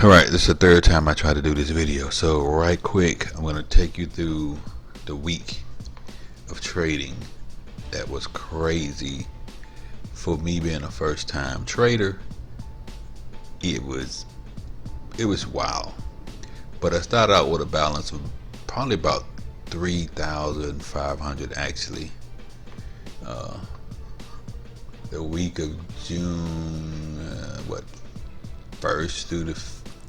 Alright, this is the third time I try to do this video. So right quick, I'm going to take you through the week of trading. That was crazy for me being a first time trader. It was wild. But I started out with a balance of probably about 3,500 actually. The week of June, 1st through the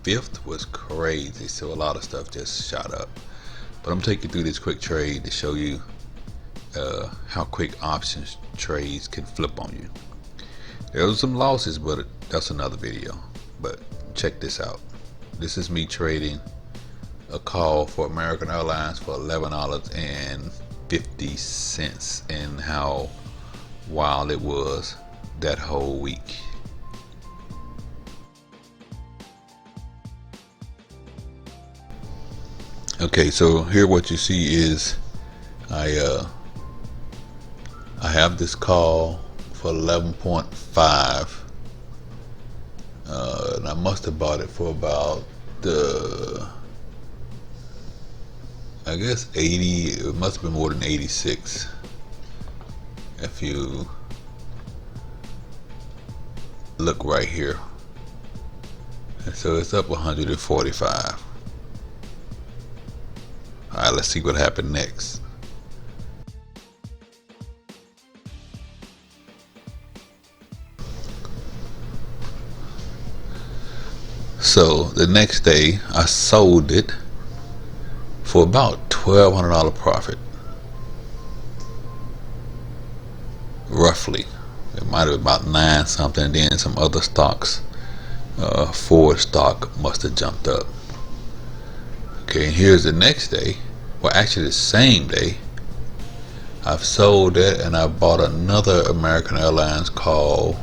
5th was crazy. So a lot of stuff just shot up. But I'm taking you through this quick trade to show you how quick options trades can flip on you. There was some losses, but that's another video. But check this out. This is me trading a call for American Airlines for $11.50, and how wild it was that whole week. Okay, so here what you see is I have this call for 11.5, and I must have bought it for about I guess 80. It must have been more than 86 if you look right here. And so it's up 145. Alright, let's see what happened next. So the next day I sold it for about $1,200 profit, roughly. It might have been about 9 something, and then some other stocks, Ford stock must have jumped up. Okay, and here's the next day, well actually the same day. I've sold it and I bought another American Airlines call,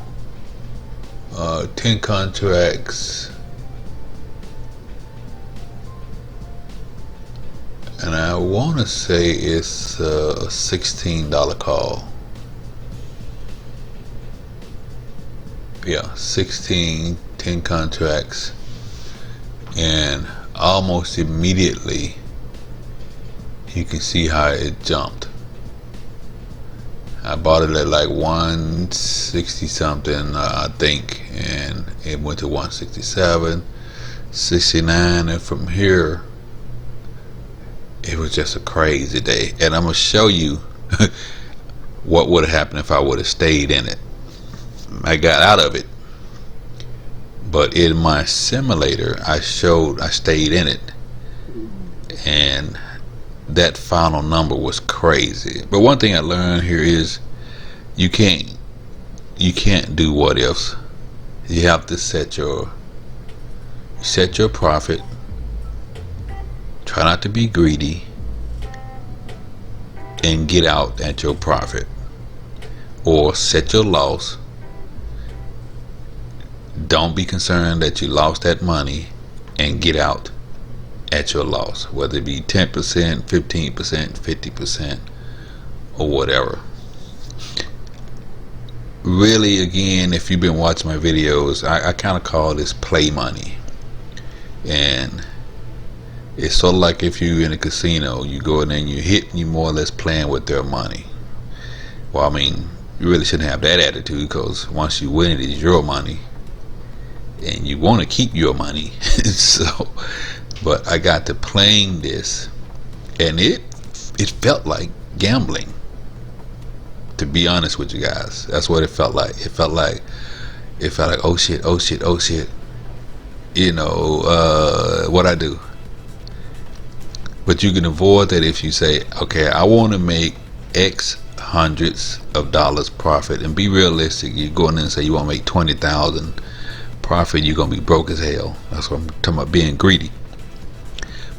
10 contracts, and I want to say it's a $16 call. Yeah, 10 contracts, and almost immediately you can see how it jumped. I bought it at like 160 something, I think, and it went to 167, 69, and from here it was just a crazy day. And I'm gonna show you what would have happened if I would have stayed in it. I got out of it, but in my simulator I stayed in it, and that final number was crazy. But one thing I learned here is you can't do what ifs. You have to set your profit. Try not to be greedy, and get out at your profit, or set your loss. Don't be concerned that you lost that money, and get out at your loss, whether it be 10%, 15%, 50%, or whatever. Really, again, if you've been watching my videos, I kind of call this play money. And it's sort of like if you're in a casino, you go in there and you hit, and you more or less playing with their money. Well, I mean, you really shouldn't have that attitude, because once you win it, it's your money, and you want to keep your money. So, but I got to playing this, and it felt like gambling, to be honest with you guys. That's what it felt like. It felt like oh shit, oh shit, oh shit, you know, what I do. But you can avoid that if you say, okay, I want to make X hundreds of dollars profit, and be realistic. You go in there and say you want to make 20,000 profit, you're gonna be broke as hell. That's what I'm talking about, being greedy.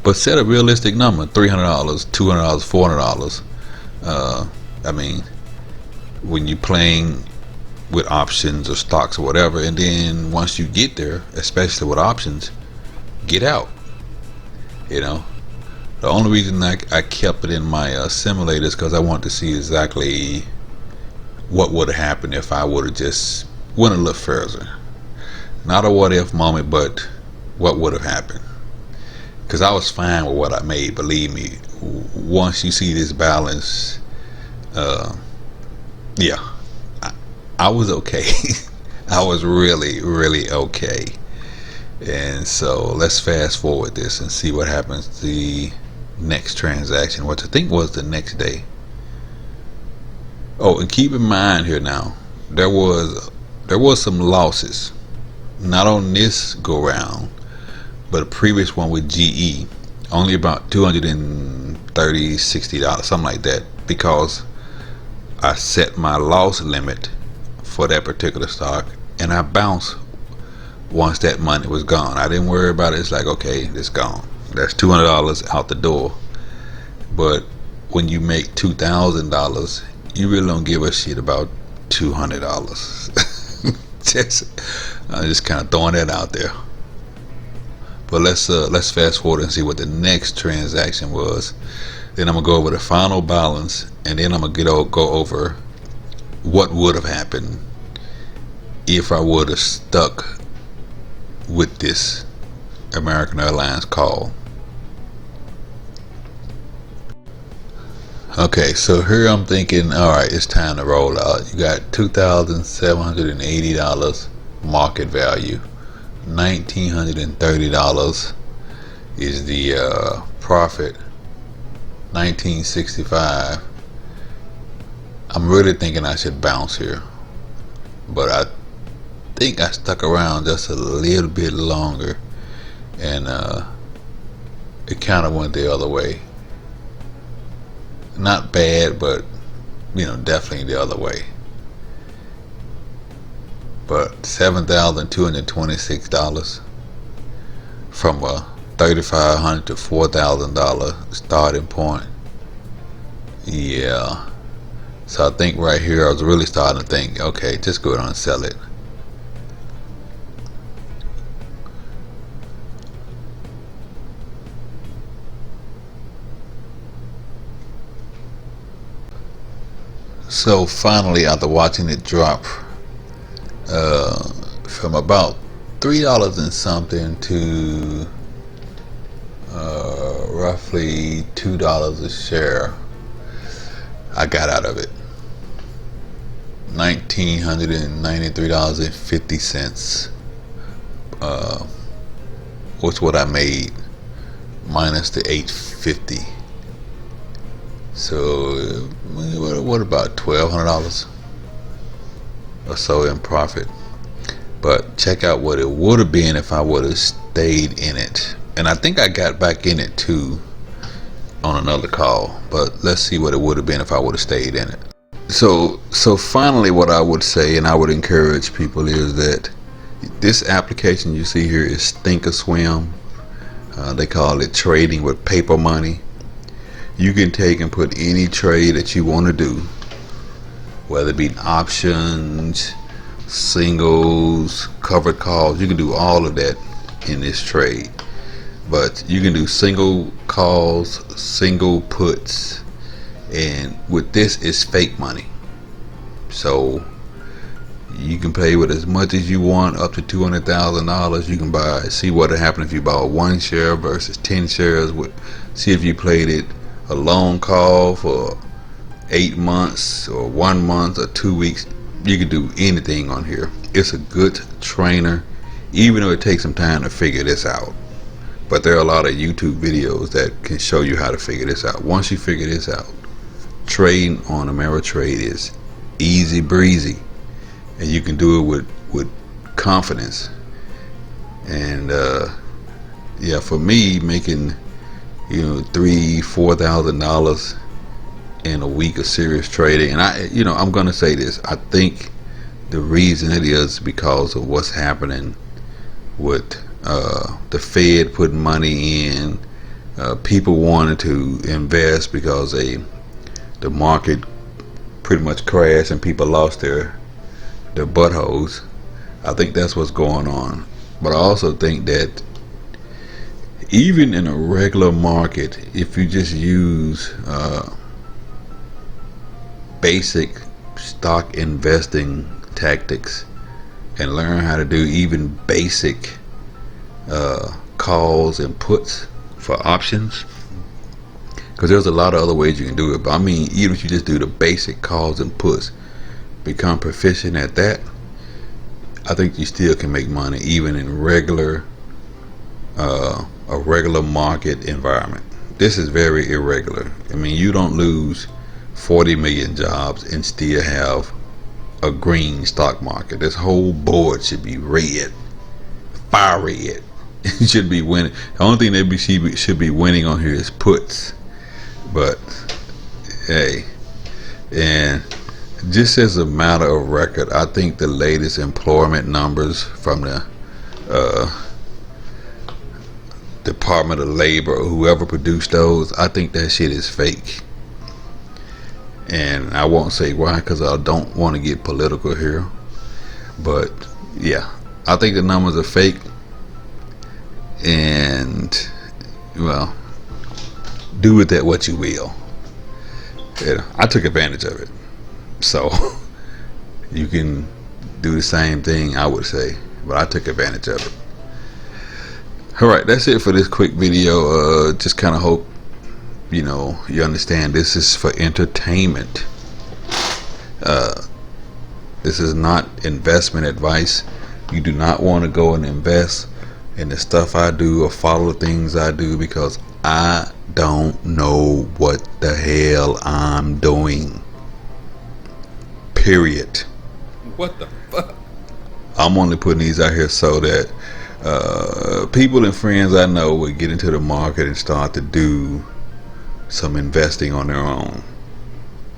But set a realistic number: $300, $200, $400. I mean, when you're playing with options or stocks or whatever, and then once you get there, especially with options, get out. You know, the only reason I kept it in my simulator is because I want to see exactly what would have happened if I would have just went a little further. Not a what if moment, but what would have happened. Because I was fine with what I made. Believe me, once you see this balance, yeah, I was okay. I was really okay. And so let's fast forward this and see what happens the next transaction, which I think was the next day. Oh, and keep in mind here now, there was some losses, not on this go round, but a previous one with GE, only about $260, something like that, because I set my loss limit for that particular stock, and I bounced once that money was gone. I didn't worry about it. It's like, okay, it's gone. That's $200 out the door. But when you make $2,000, you really don't give a shit about $200. I'm just kind of throwing that out there. But let's fast forward and see what the next transaction was. Then I'm gonna go over the final balance, and then I'm gonna go over what would have happened if I would have stuck with this American Airlines call. Okay, so here I'm thinking, all right, it's time to roll out. You got $2,780 market value. $1,930 is the profit. $1,965. I'm really thinking I should bounce here, but I think I stuck around just a little bit longer, and it kind of went the other way. Not bad, but definitely the other way. But $7,226 from a $3,500 to $4,000 starting point. Yeah. So I think right here I was really starting to think, okay, just go ahead and sell it. So finally, after watching it drop from about $3 and something to roughly $2 a share, I got out of it. $1,993.50 was what I made, minus the $850. So what about $1,200 or so in profit? But check out what it would have been if I would have stayed in it. And I think I got back in it too on another call, but let's see what it would have been if I would have stayed in it. So finally, what I would say, and I would encourage people, is that this application you see here is Thinkorswim. They call it trading with paper money. You can take and put any trade that you want to do, whether it be options, singles, covered calls. You can do all of that in this trade. But you can do single calls, single puts, and with this, it's fake money. So you can play with as much as you want, up to $200,000. You can buy, see what would happen if you bought 1 share versus 10 shares. See if you played it a long call for 8 months or 1 month or 2 weeks. You can do anything on here. It's a good trainer, even though it takes some time to figure this out. But there are a lot of YouTube videos that can show you how to figure this out. Once you figure this out, trading on Ameri-trade is easy breezy, and you can do it with confidence. And yeah, for me, making $3,000-$4,000 in a week of serious trading, and I'm gonna say this, I think the reason it is because of what's happening with the Fed putting money in, people wanting to invest because the market pretty much crashed and people lost their buttholes. I think that's what's going on. But I also think that even in a regular market, if you just use basic stock investing tactics and learn how to do even basic calls and puts for options, because there's a lot of other ways you can do it. But I mean, even if you just do the basic calls and puts, become proficient at that, I think you still can make money even in a regular market environment. This is very irregular. I mean, you don't lose 40 million jobs and still have a green stock market. This whole board should be red, fire red. It should be winning. The only thing that should be winning on here is puts. But hey, and just as a matter of record, I think the latest employment numbers from the Department of Labor or whoever produced those, I think that shit is fake. And I won't say why, because I don't want to get political here. But yeah, I think the numbers are fake. And well, do with that what you will. Yeah, I took advantage of it. So you can do the same thing, I would say, but I took advantage of it. Alright, that's it for this quick video. Just kind of hope you understand this is for entertainment. This is not investment advice. You do not want to go and invest in the stuff I do or follow the things I do, because I don't know what the hell I'm doing. Period. What the fuck? I'm only putting these out here so that people and friends I know would get into the market and start to do some investing on their own.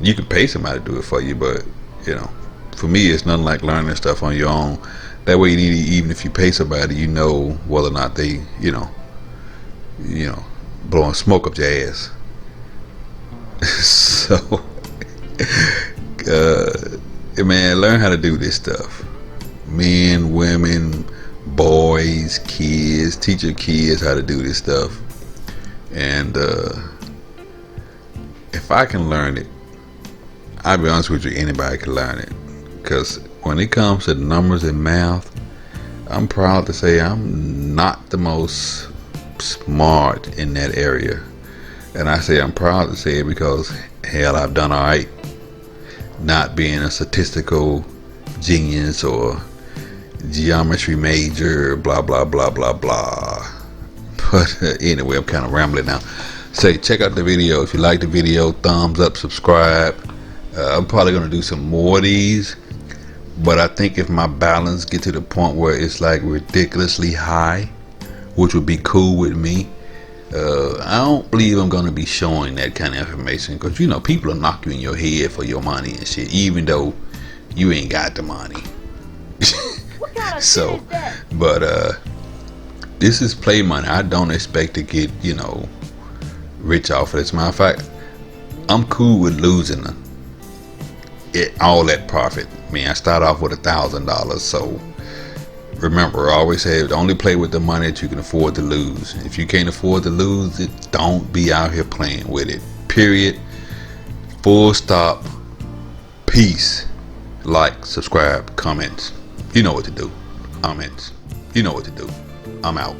You can pay somebody to do it for you, but for me, it's nothing like learning stuff on your own. That way, even if you pay somebody, you know whether or not they, blowing smoke up your ass. So, man, learn how to do this stuff. Men, women, boys, kids, teach your kids how to do this stuff. And if I can learn it, I'll be honest with you, anybody can learn it. Because when it comes to numbers and math, I'm proud to say I'm not the most smart in that area. And I say I'm proud to say it because, hell, I've done alright not being a statistical genius or geometry major, blah blah blah blah blah. But anyway, I'm kind of rambling now. Say, check out the video. If you like the video, thumbs up, subscribe. I'm probably going to do some more of these, but I think if my balance get to the point where it's like ridiculously high, which would be cool with me, I don't believe I'm going to be showing that kind of information, because people will knock you in your head for your money and shit, even though you ain't got the money. What kind of So, shit is that? but this is play money. I don't expect to get rich off of this. Matter of fact, I'm cool with losing all that profit. I mean, I start off with $1,000, so remember, I always say, only play with the money that you can afford to lose. If you can't afford to lose it, don't be out here playing with it. Period. Full stop. Peace. Like, subscribe, comments. You know what to do. Comments. You know what to do. I'm out.